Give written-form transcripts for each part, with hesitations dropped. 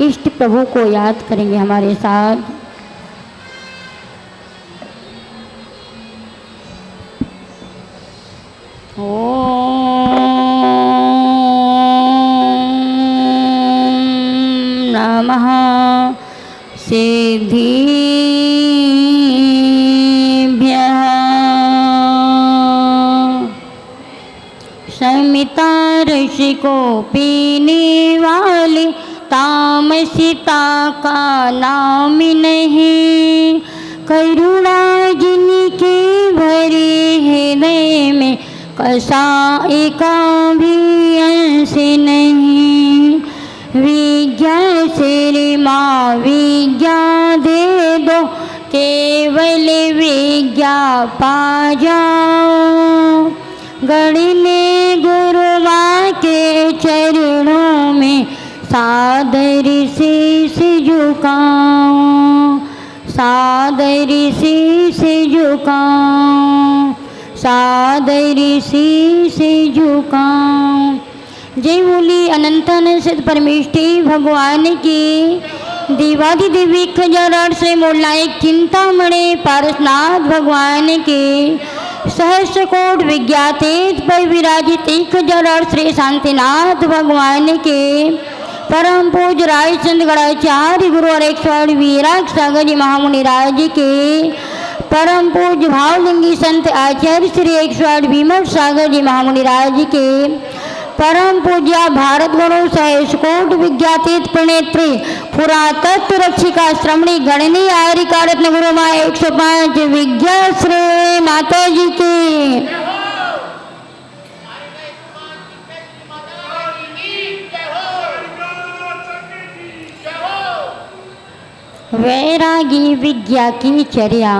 इष्ट प्रभु को याद करेंगे हमारे साथ। ओम नमः सिद्धिभ्यः। समिता ऋषि को पीने वाली तामसिता का नाम नहीं। करुणा जिनके भरे हृदय में कसाई का भी अंश नहीं। विज्ञा श्री माँ विज्ञा दे दो, केवल विज्ञा पा जाओ। गणने गुरुवा के चरणों में सादर शीश झुकाओ, सादर शीश झुकाओ, सादर शीश झुकाओ। जय बोली अनंत सिद्ध परमेष्ठी भगवान की। देवादिदेवी खजर से मोलायक चिंतामणि पारसनाथ भगवान के। सहस्र कोट विज्ञातीत पर विराजित एक हजार श्री शांतिनाथ भगवान के। परम पूज्य राजचंद्र गणाचार्य गुरु और 108 वीराग सागर जी महामुनि राज के। परम पूज्य भावलिंगी संत आचार्य श्री 108 विमल सागर जी महामुनि राज के। परम पूज्य भारत गुरु सहस्कोट विज्ञातीत प्रणेत्री पुरातत्व रक्षिका श्रमणी गणनी आयरिका रत्न गुरु माँ 105 विज्ञा श्री माता जी की। वैरागी विज्ञा की चर्या।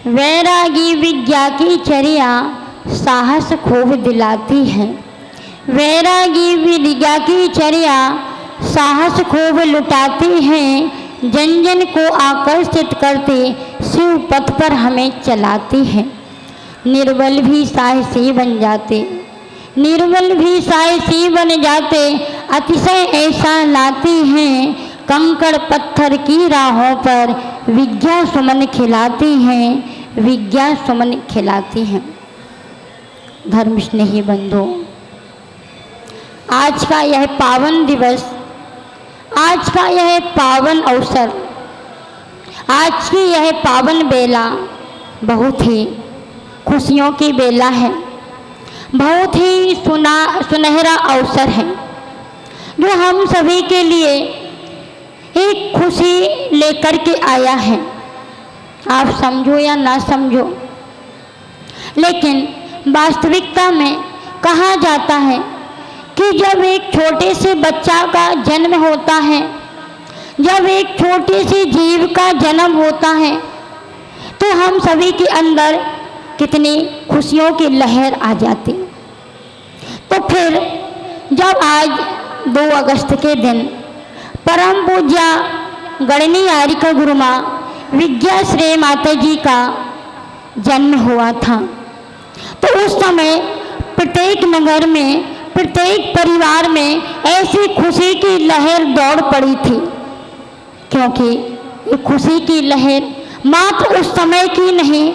वैरागी विज्ञा की चर्या साहस खूब दिलाती है। वैरागी विज्ञा की चर्या साहस खूब लुटाती है। जन जन को आकर्षित करते शिव पथ पर हमें चलाती है। निर्बल भी साहसी बन जाते, निर्बल भी साहसी बन जाते। अतिशय ऐसा लाती हैं, कंकड़ पत्थर की राहों पर विज्ञा सुमन खिलाती हैं, विज्ञा सुमन खिलाती हैं। धर्म स्नेही बंधु, आज का यह पावन दिवस, आज का यह पावन अवसर, आज की यह पावन बेला बहुत ही खुशियों की बेला है। बहुत ही सुनहरा अवसर है जो हम सभी के लिए एक खुशी लेकर के आया है। आप समझो या ना समझो, लेकिन वास्तविकता में कहा जाता है कि जब एक छोटे से बच्चा का जन्म होता है, जब एक छोटे से जीव का जन्म होता है, तो हम सभी के अंदर कितनी खुशियों की लहर आ जाती। तो फिर जब आज 2 अगस्त के दिन परम पूज्या गणनी आयरिका गुरु माँ विज्ञा श्री माता जी का जन्म हुआ था, तो उस समय प्रत्येक नगर में, प्रत्येक परिवार में ऐसी खुशी की लहर दौड़ पड़ी थी। क्योंकि ये खुशी की लहर मात्र उस समय की नहीं,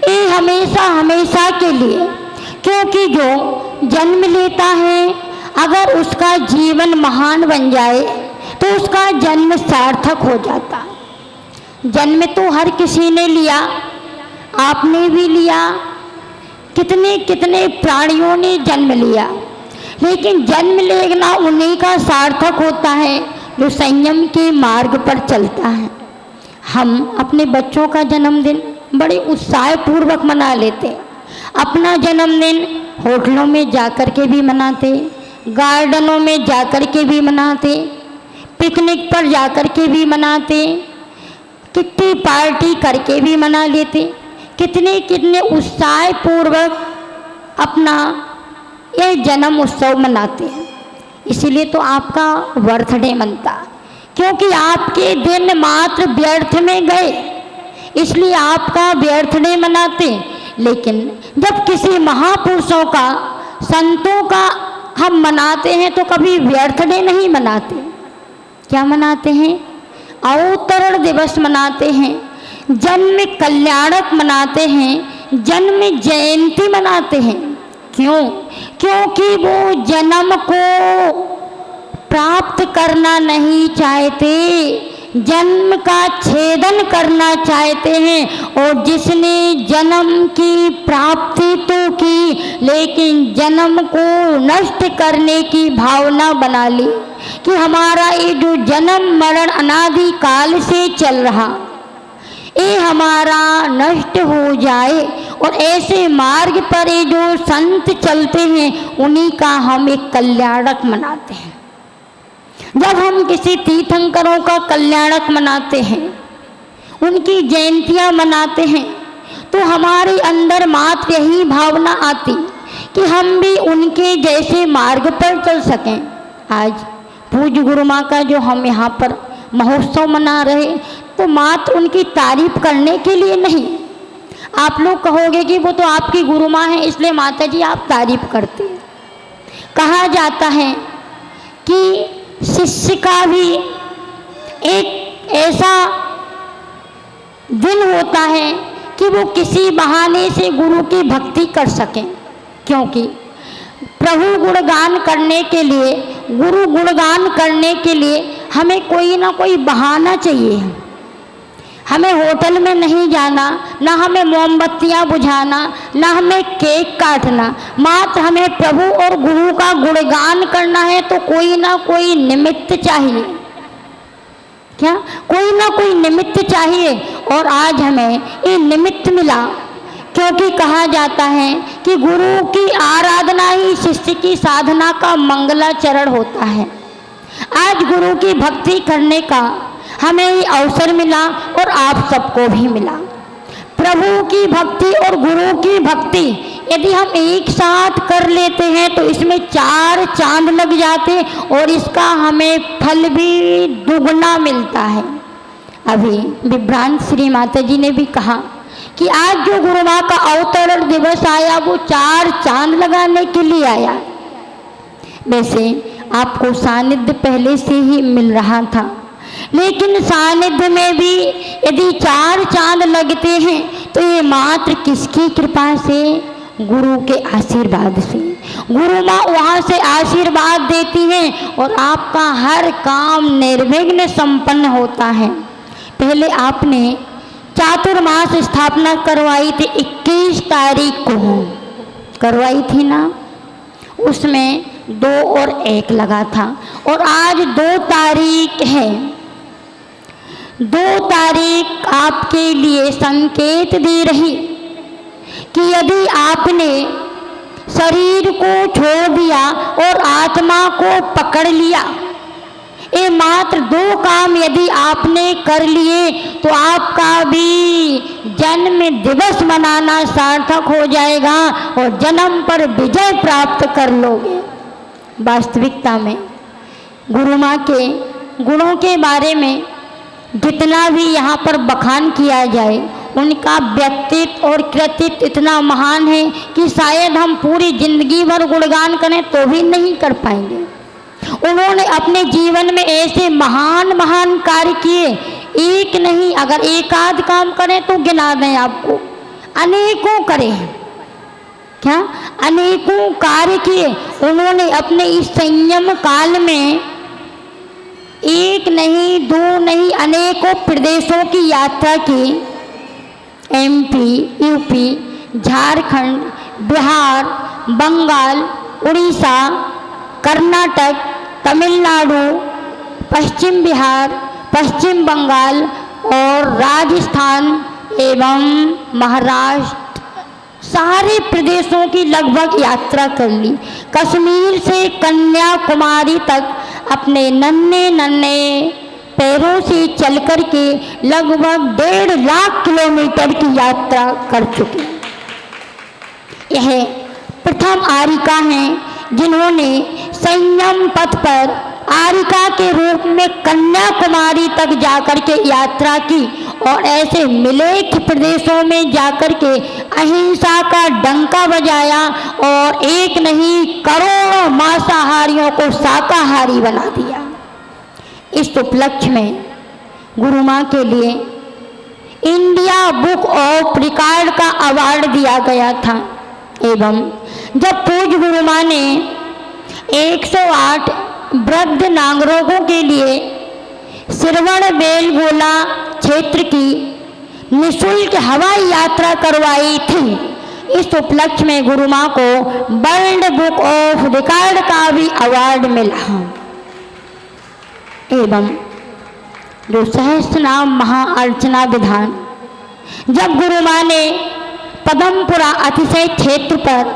ये हमेशा हमेशा के लिए। क्योंकि जो जन्म लेता है, अगर उसका जीवन महान बन जाए तो उसका जन्म सार्थक हो जाता। जन्म तो हर किसी ने लिया, आपने भी लिया, कितने कितने प्राणियों ने जन्म लिया, लेकिन जन्म लेना उन्हीं का सार्थक होता है जो संयम के मार्ग पर चलता है। हम अपने बच्चों का जन्मदिन बड़े उत्साह पूर्वक मना लेते। अपना जन्मदिन होटलों में जाकर के भी मनाते, गार्डनों में जाकर के भी मनाते, पिकनिक पर जाकर के भी मनाते, कितनी पार्टी करके भी मना लेते। कितने कितने उत्साह पूर्वक अपना यह जन्म उत्सव मनाते हैं। इसीलिए तो आपका बर्थडे मनता, क्योंकि आपके दिन मात्र व्यर्थ में गए, इसलिए आपका बर्थडे मनाते। लेकिन जब किसी महापुरुषों का, संतों का हम मनाते हैं तो कभी बर्थडे नहीं मनाते। क्या मनाते हैं? अवतरण दिवस मनाते हैं, जन्म कल्याणक मनाते हैं, जन्म जयंती मनाते हैं। क्यों? क्योंकि वो जन्म को प्राप्त करना नहीं चाहते, जन्म का छेदन करना चाहते हैं। और जिसने जन्म की प्राप्ति तो की, लेकिन जन्म को नष्ट करने की भावना बना ली कि हमारा ये जो जन्म मरण अनादि काल से चल रहा, ये हमारा नष्ट हो जाए। और ऐसे मार्ग पर ये जो संत चलते हैं, उन्हीं का हम एक कल्याणक मनाते हैं। जब हम किसी तीर्थंकरों का कल्याणक मनाते हैं, उनकी जयंतियाँ मनाते हैं, तो हमारे अंदर मात्र यही भावना आती कि हम भी उनके जैसे मार्ग पर चल सकें। आज पूज्य गुरु माँ का जो हम यहाँ पर महोत्सव मना रहे, तो मात्र उनकी तारीफ करने के लिए नहीं। आप लोग कहोगे कि वो तो आपकी गुरु माँ है, इसलिए माता जी आप तारीफ करते हैं। कहा जाता है कि शिष्य का भी एक ऐसा दिन होता है कि वो किसी बहाने से गुरु की भक्ति कर सकें, क्योंकि प्रभु गुणगान करने के लिए, गुरु गुणगान करने के लिए हमें कोई ना कोई बहाना चाहिए। हमें होटल में नहीं जाना, ना हमें मोमबत्तियाँ बुझाना, ना हमें केक काटना, मात्र हमें प्रभु और गुरु का गुणगान करना है तो कोई ना कोई निमित्त चाहिए। क्या? कोई ना कोई निमित्त चाहिए। और आज हमें ये निमित्त मिला, क्योंकि कहा जाता है कि गुरु की आराधना ही शिष्य की साधना का मंगलाचरण होता है। आज गुरु की भक्ति करने का हमें ये अवसर मिला और आप सबको भी मिला। प्रभु की भक्ति और गुरु की भक्ति यदि हम एक साथ कर लेते हैं तो इसमें 4 चांद लग जाते और इसका हमें फल भी दुगना मिलता है। अभी विभ्रांत श्री माता जी ने भी कहा कि आज जो गुरु माँ का अवतरण दिवस आया वो 4 चांद लगाने के लिए आया। वैसे आपको सानिध्य पहले से ही मिल रहा था, लेकिन सानिध्य में भी यदि 4 चांद लगते हैं तो ये मात्र किसकी कृपा से? गुरु के आशीर्वाद से। गुरु माँ वहाँ से आशीर्वाद देती हैं और आपका हर काम निर्विघ्न संपन्न होता है। पहले आपने चातुर्मास स्थापना करवाई थी, 21 तारीख को करवाई थी ना, उसमें 2 और 1 लगा था। और आज 2 तारीख है। 2 तारीख आपके लिए संकेत दे रही कि यदि आपने शरीर को छोड़ दिया और आत्मा को पकड़ लिया, ये मात्र 2 काम यदि आपने कर लिए तो आपका भी जन्म दिवस मनाना सार्थक हो जाएगा और जन्म पर विजय प्राप्त कर लोगे। वास्तविकता में गुरु माँ के गुणों के बारे में जितना भी यहाँ पर बखान किया जाए, उनका व्यक्तित्व और कृतित्व इतना महान है कि शायद हम पूरी जिंदगी भर गुणगान करें तो भी नहीं कर पाएंगे। उन्होंने अपने जीवन में ऐसे महान महान कार्य किए, एक नहीं, अगर एक आध काम करें तो गिना दें आपको, अनेकों करे हैं। क्या? अनेकों कार्य किए उन्होंने अपने इस संयम काल में। एक नहीं, 2 नहीं, अनेकों प्रदेशों की यात्रा की। MP, UP, झारखंड, बिहार, बंगाल, उड़ीसा, कर्नाटक, तमिलनाडु, पश्चिम बिहार, पश्चिम बंगाल और राजस्थान एवं महाराष्ट्र, सारे प्रदेशों की लगभग यात्रा कर ली। कश्मीर से कन्याकुमारी तक अपने नन्हे नन्हे पैरों से चल कर के लगभग 1.5 लाख किलोमीटर की यात्रा कर चुके। यह प्रथम आर्यिका हैं जिन्होंने संयम पथ पर आर्यिका के रूप में कन्याकुमारी तक जाकर के यात्रा की और ऐसे मिलेच्छ प्रदेशों में जाकर के अहिंसा का डंका बजाया और एक नहीं करोड़ों मांसाहारियों को शाकाहारी बना दिया। इस उपलक्ष्य में गुरु माँ के लिए इंडिया बुक ऑफ रिकॉर्ड का अवार्ड दिया गया था। एवं जब पूज्य गुरु माँ ने 108 वृद्ध नागरिकों के लिए श्रवण बेलगोला क्षेत्र की निःशुल्क हवाई यात्रा करवाई थी, इस उपलक्ष्य में गुरु माँ को वर्ल्ड बुक ऑफ रिकॉर्ड का भी अवार्ड मिला। एवं जो सहस्त्रनाम महाअर्चना विधान जब गुरु माँ ने पदमपुरा अतिशय क्षेत्र पर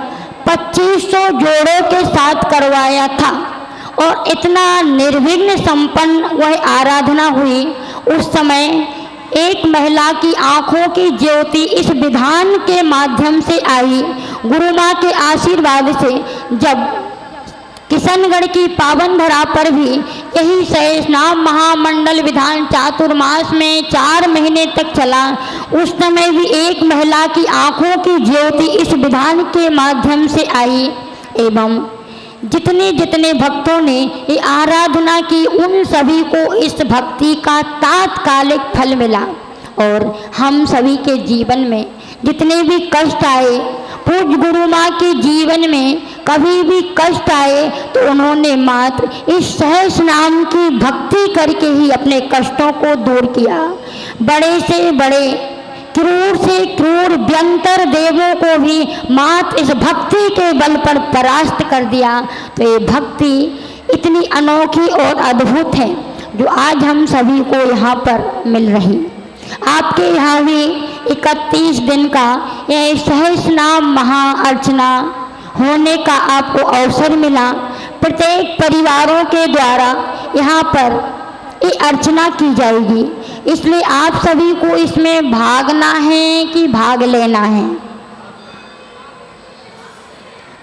2500 जोड़ों के साथ करवाया था और इतना निर्विघ्न संपन्न वह आराधना हुई, उस समय एक महिला की आंखों की ज्योति इस विधान के माध्यम से आई। गुरु माँ के आशीर्वाद से जब किशनगढ़ की पावन धरा पर भी यही सहस्त्रनाम महामंडल विधान चातुर्मास में 4 महीने तक चला, उस समय भी एक महिला की आंखों की ज्योति इस विधान के माध्यम से आई। एवं जितने जितने भक्तों ने ये आराधना की उन सभी को इस भक्ति का तात्कालिक फल मिला। और हम सभी के जीवन में जितने भी कष्ट आए, पूज्य गुरु माँ के जीवन में कभी भी कष्ट आए तो उन्होंने मात्र इस सहस्र नाम की भक्ति करके ही अपने कष्टों को दूर किया। बड़े से बड़े क्रूर से क्रूर व्यंतर देवों को भी मात्र इस भक्ति के बल पर परास्त कर दिया। तो ये भक्ति इतनी अनोखी और अद्भुत है जो आज हम सभी को यहाँ पर मिल रही। आपके यहाँ भी 31 दिन का यह सहस्रनाम महाअर्चना होने का आपको अवसर मिला। प्रत्येक परिवारों के द्वारा यहाँ पर ये अर्चना की जाएगी, इसलिए आप सभी को इसमें भागना है कि भाग लेना है?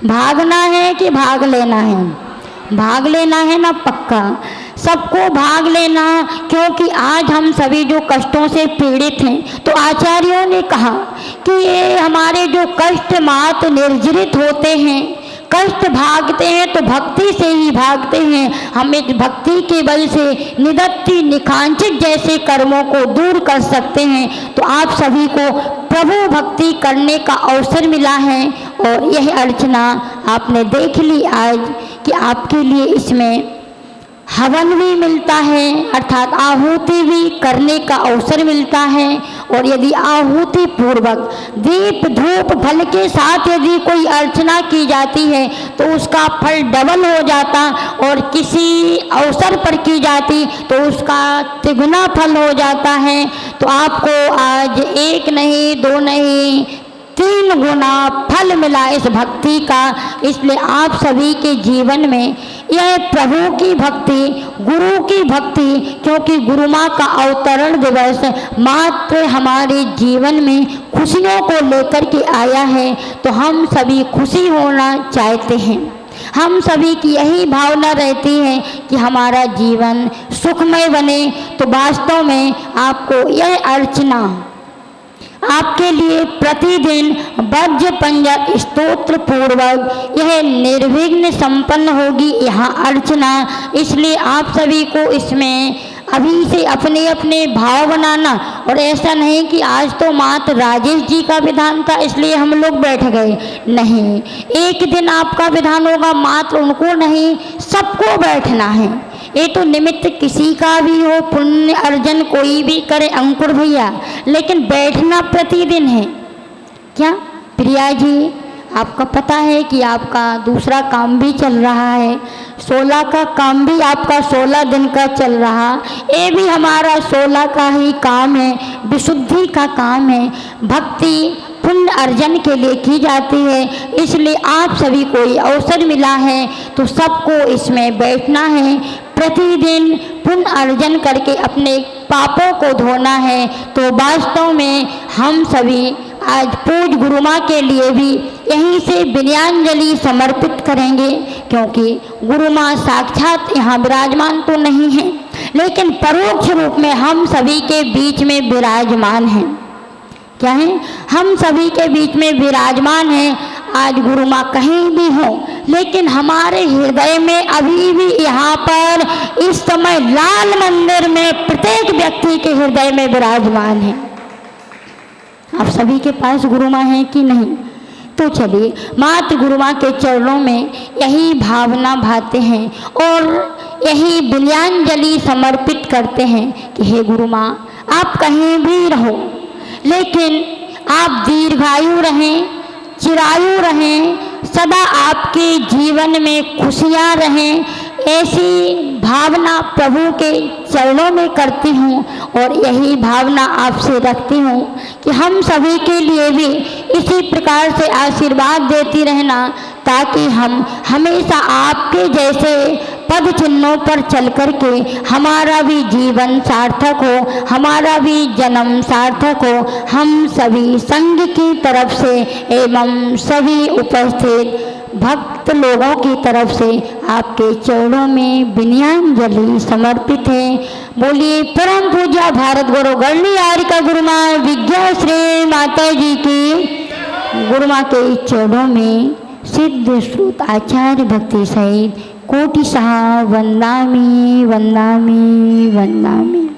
भागना है कि भाग लेना है? भाग लेना है ना, पक्का सबको भाग लेना, क्योंकि आज हम सभी जो कष्टों से पीड़ित हैं तो आचार्यों ने कहा कि ये हमारे जो कष्ट मात्र निर्जरित होते हैं, कष्ट भागते हैं तो भक्ति से ही भागते हैं। हम इस भक्ति के बल से निदत्ति निकांचित जैसे कर्मों को दूर कर सकते हैं। तो आप सभी को प्रभु भक्ति करने का अवसर मिला है और यह अर्चना आपने देख ली आज कि आपके लिए इसमें हवन भी मिलता है, अर्थात आहुति भी करने का अवसर मिलता है। और यदि आहुति पूर्वक दीप धूप फल के साथ यदि कोई अर्चना की जाती है तो उसका फल डबल हो जाता, और किसी अवसर पर की जाती तो उसका तिगुना फल हो जाता है। तो आपको आज 1 नहीं 2 नहीं 3 गुना फल मिला इस भक्ति का। इसलिए आप सभी के जीवन में यह प्रभु की भक्ति, गुरु की भक्ति, क्योंकि गुरु माँ का अवतरण दिवस मात्र हमारे जीवन में खुशियों को लेकर के आया है, तो हम सभी खुशी होना चाहते हैं। हम सभी की यही भावना रहती है कि हमारा जीवन सुखमय बने। तो वास्तव में आपको यह अर्चना आपके लिए प्रतिदिन वज्र पंजक स्तोत्र पूर्वक यह निर्विघ्न संपन्न होगी यहाँ अर्चना। इसलिए आप सभी को इसमें अभी से अपने अपने भाव बनाना, और ऐसा नहीं कि आज तो मात्र राजेश जी का विधान था इसलिए हम लोग बैठ गए, नहीं, एक दिन आपका विधान होगा, मात्र उनको नहीं सबको बैठना है। ये तो निमित्त किसी का भी हो, पुण्य अर्जन कोई भी करे अंकुर भैया, लेकिन बैठना प्रतिदिन है। क्या प्रिया जी, आपका पता है कि आपका दूसरा काम भी चल रहा है, 16 का काम भी आपका 16 दिन का चल रहा, ये भी हमारा 16 का ही काम है, विशुद्धि का काम है, भक्ति पुण्य अर्जन के लिए की जाती है। इसलिए आप सभी को ये अवसर मिला है तो सबको इसमें बैठना है, प्रतिदिन पुण्य अर्जन करके अपने पापों को धोना है। तो वास्तव में हम सभी आज पूज्य गुरु माँ के लिए भी यहीं से विनयाञ्जलि समर्पित करेंगे, क्योंकि गुरु माँ साक्षात यहाँ विराजमान तो नहीं है, लेकिन परोक्ष रूप में हम सभी के बीच में विराजमान हैं। क्या है? हम सभी के बीच में विराजमान हैं। आज गुरु माँ कहीं भी हो, लेकिन हमारे हृदय में अभी भी यहाँ पर इस समय लाल मंदिर में प्रत्येक व्यक्ति के हृदय में विराजमान है। आप सभी के पास गुरु माँ हैं कि नहीं? तो चलिए मात्र गुरु माँ के चरणों में यही भावना भाते हैं और यही विनयाञ्जलि समर्पित करते हैं कि हे गुरु माँ, आप कहीं भी रहो लेकिन आप दीर्घायु रहें, चिरायु रहें, सदा आपके जीवन में खुशियाँ रहें, ऐसी भावना प्रभु के चरणों में करती हूँ और यही भावना आपसे रखती हूँ कि हम सभी के लिए भी इसी प्रकार से आशीर्वाद देती रहना, ताकि हम हमेशा आपके जैसे पद चिन्हों पर चल कर के हमारा भी जीवन सार्थक हो, हमारा भी जन्म सार्थक हो। हम सभी संघ की तरफ से एवं सभी उपस्थित भक्त लोगों की तरफ से आपके चरणों में विनयाञ्जलि समर्पित है। बोलिए परम पूज्य भारत गुरु गढ़ली आर्य गुरु माँ विद्या श्री माता जी की। गुरु माँ के चरणों में सिद्ध श्रुत आचार्य भक्ति सहित कोटि सहा वंदामि वंदामि वंदामि।